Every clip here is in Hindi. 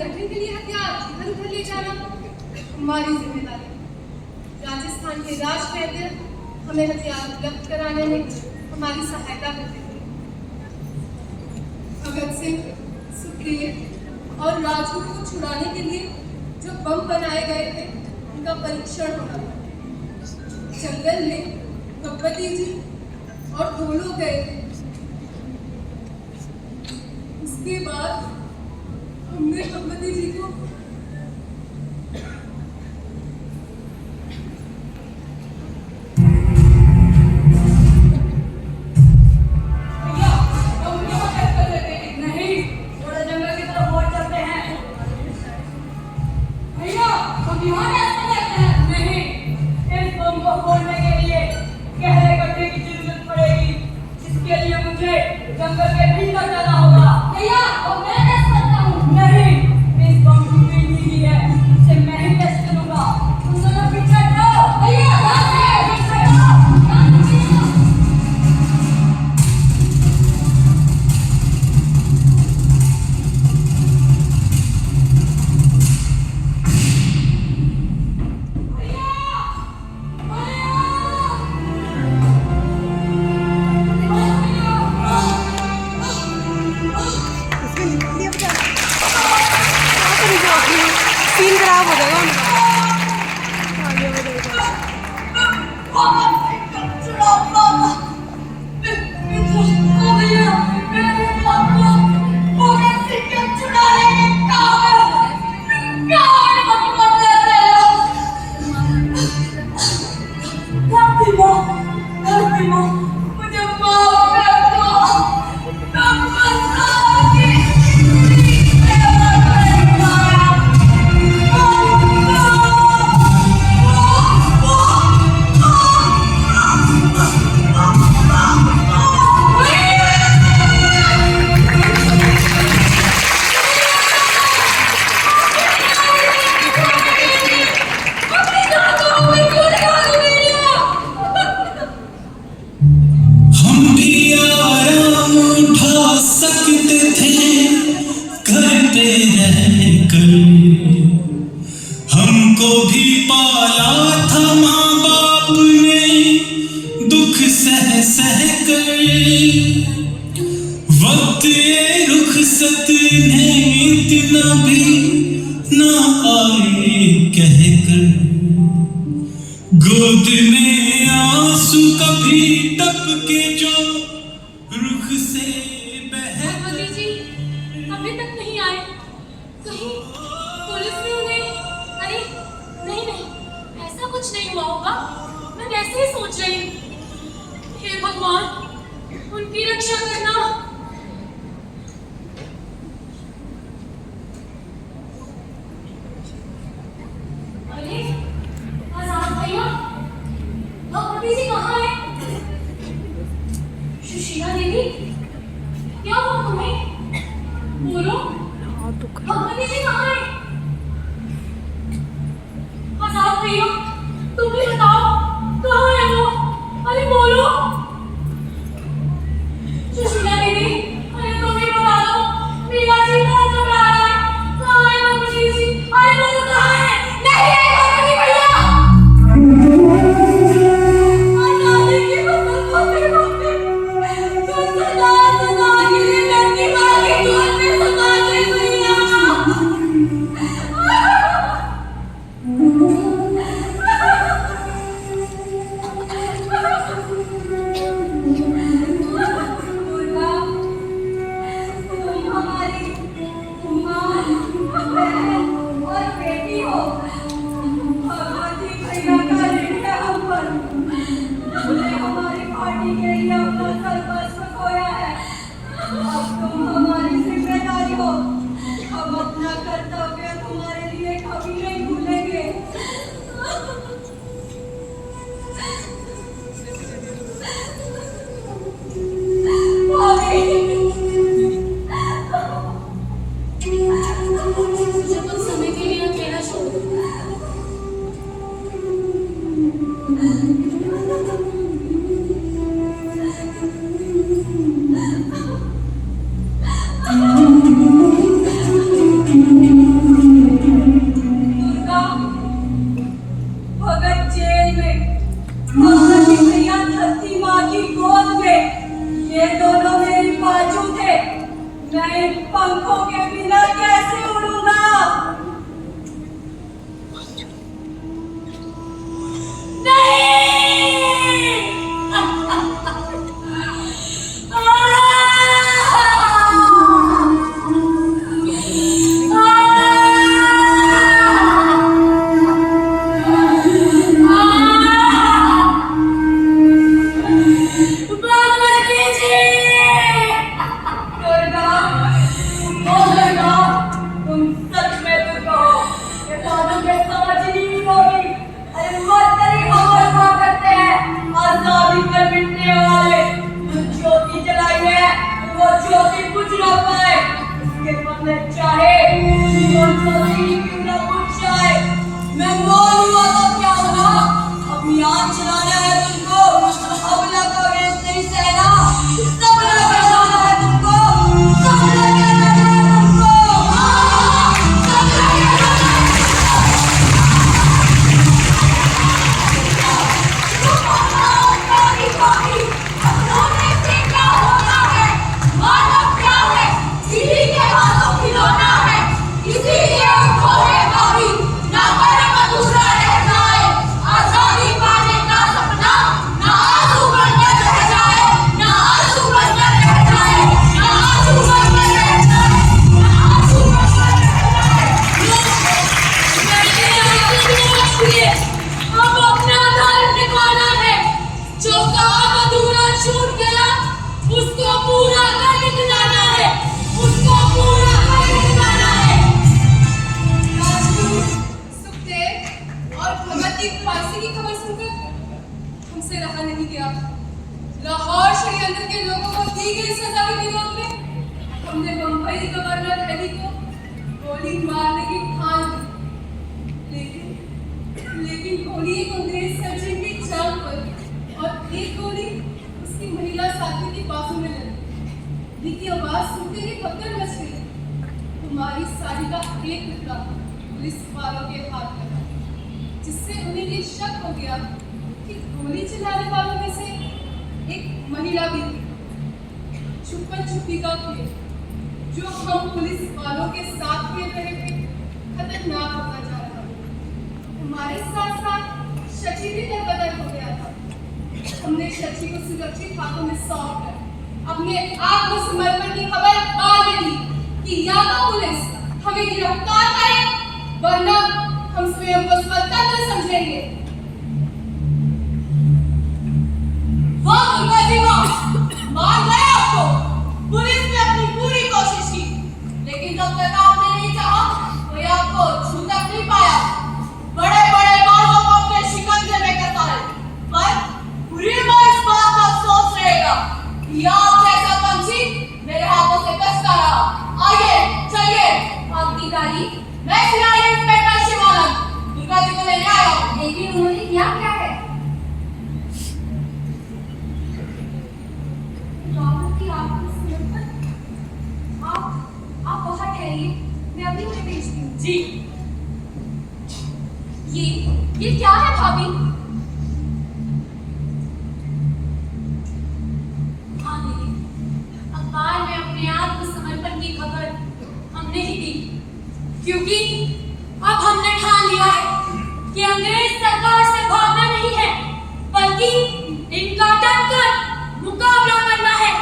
संगठन के लिए हथियार इधर उधर ले जाना हमारी जिम्मेदारी। राजस्थान के राज वैद्य हमें हथियार उपलब्ध कराने में हमारी सहायता करते थे। भगत सिंह, सुखदेव और राजगुरु को छुड़ाने के लिए जो बम बनाए गए थे उनका परीक्षण हो रहा था। जंगल में भगवती जी और दो लोग गए थे। उसके बाद हमने भगवती जी को जंगल के भीतर जाना होगा। भैया और मैं टेस्ट करता हूँ। नहीं, इस बम की पीढ़ी है, इसे मैं ही टेस्ट करूँगा। तुम दोनों पीछे हटो। भैया पीछे हटो। सीन खराब हो जाएगा आगे बढ़ेगा। हमको भी पाला था माँ बाप ने दुख सह सह कर, वक्त रुखसत ने इतना भी ना आए कहकर, गोद में आंसू कभी टपके जो रुख से भगवती जी अभी तक नहीं आए। कहीं पुलिस ने उन्हें अरे नहीं नहीं ऐसा कुछ नहीं हुआ होगा। मैं वैसे ही सोच रही हूँ। हे भगवान उनकी रक्षा करना। अरे आजाद भैया भगवती जी कहाँ है? सुशीला देवी क्या हुआ तुम्हें? बोलो भगवती जी कहाँ है? आजाद भैया तुम भी बताओ कहाँ है वो? अरे बोलो सुशीला एक टुकड़ा पुलिस वालों के हाथ लगा, जिससे उन्हें ये शक हो गया कि गोली चलाने वालों में से एक महिला भी थी। छुपन छुपी का खेल जो हम पुलिस वालों के साथ खेल रहे थे खतरनाक होता जा रहा था। हमारे साथ साथ शची भी दरबदर हो गया था। हमने शची को सुरक्षित हाथों में सौंप कर अपने आत्मसमर्पण की खबर डाल दी कि या तो पुलिस हमें गिरफ्तार करे वरना हम स्वयं को स्वतंत्र समझेंगे। वाह दुर्गा जी वाह, मान गए आपको। पुलिस ने अपनी पूरी कोशिश की, लेकिन जब तक आपने नहीं चाहा कोई आपको छू तक नहीं पाया। बड़े बड़े बाजों को अपने शिकंजे में कसा है, पर पूरी मां इस बात का अफसोस रहेगा कि आप जैसा पंछी मेरे हाथों से कसता रहा। आइए चलिए। आपकी गाड़ी? मैं सिपाही इंस्पेक्टर शिवानंद दुर्गा जी को लेने आया हूँ। लेकिन उन्होंने किया क्या है? आप बाहर ठहरिए, मैं अभी उन्हें भेजती हूँ। जी। ये क्या है भाभी? हाँ दीदी, अखबार में अपने आत्मसमर्पण की खबर हमने ही दी, क्योंकि अब हमने ठान लिया है कि अंग्रेज सरकार से भागना नहीं है, बल्कि इनका डटकर मुकाबला करना है।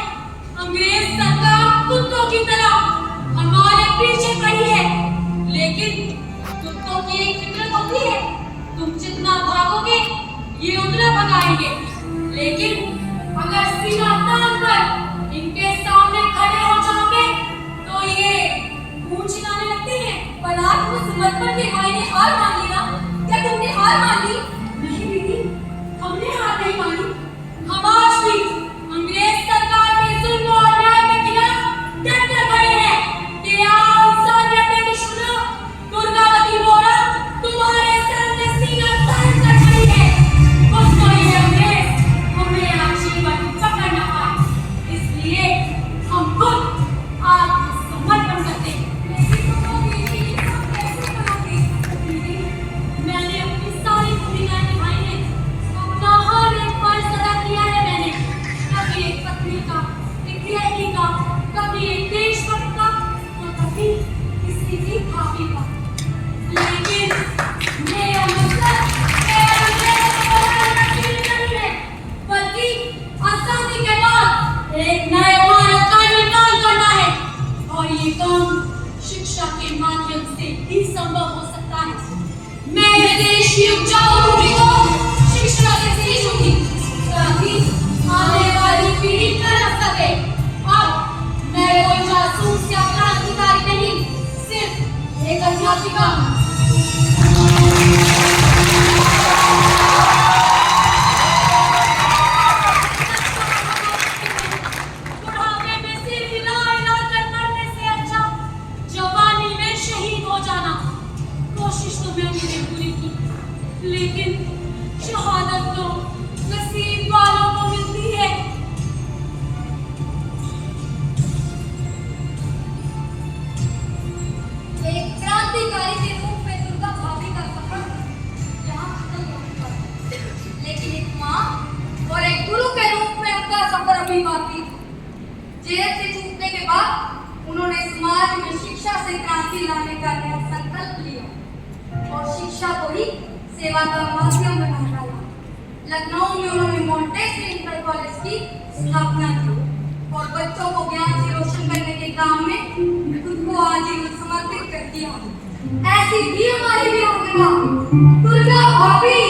अंग्रेज सरकार कुत्तों की तरह हमारे पीछे पड़ी है, लेकिन कुत्तों की एक फितरत होती है, तुम जितना भागोगे ये उतना भगाएंगे। लेकिन अगर सीना तान कर इनके सामने खड़े हो जाओगे तो ये मुंह चिल्लाने लगते हैं। पर आत्मसमर्पण के मायने हार मान ली ना? क्या तुमने हार मान ली? नहीं दीदी, हमने हार नहीं मानी। हम आज भी अंग्रेज सरकार के जुल्म और अन्याय के खिलाफ डटकर खड़े हैं। कि आओ इंसानियत के दुश्मनों, दुर्गावती बोरा तुम्हारे सामने सीना तान कर खड़ी है। उसको ये अंग्रेज हमें आजीवन पकड़ न पाए, इसलिए हम खुद आत्मसमर्पण करते हैं। मैंने अपनी सारी भूमिकाएं निभाई हैं, अपना हर एक फर्ज अदा किया है मैंने। कभी एक पत्नी का, एक गृहिणी का, कभी एक देशभक्त का, तो कभी किसी की भाभी का। लेकिन मेरा मतलब नहीं है, बल्कि आजादी के बाद एक नए भारत का निर्माण करना है, और ये काम शिक्षा के माध्यम से ही संभव हो सकता है। मैं ये देश की उपजाऊ भूमि को शिक्षा से सींचूंगी, ताकि आने वाली पीढ़ी तरफ सके। अब मैं कोई जासूस या क्रांतिकारी नहीं, सिर्फ एक अध्यापिका। बुढ़ापे में सिर हिला हिला कर मरने से अच्छा जवानी में शहीद हो जाना। कोशिश तो मैंने भी पूरी की, लेकिन शहादत तो नसीब वालों को मिलती है। एक क्रांतिकारी के रूप में दुर्गा भाभी का सफर यहाँ खत्म हो चुका है, लेकिन एक माँ और एक गुरु के रूप में उनका सफर अभी बाकी। जेल से छूटने के बाद उन्होंने समाज में शिक्षा से क्रांति लाने का नया संकल्प लिया और शिक्षा को ही सेवा का माध्यम बना डाला। लखनऊ में उन्होंने मॉन्टेसरी इंटर कॉलेज की स्थापना की और बच्चों को ज्ञान से रोशन करने के काम में खुद को आजीवन समर्पित कर दिया। ऐसी भी हमारी भी दुर्गा भाभी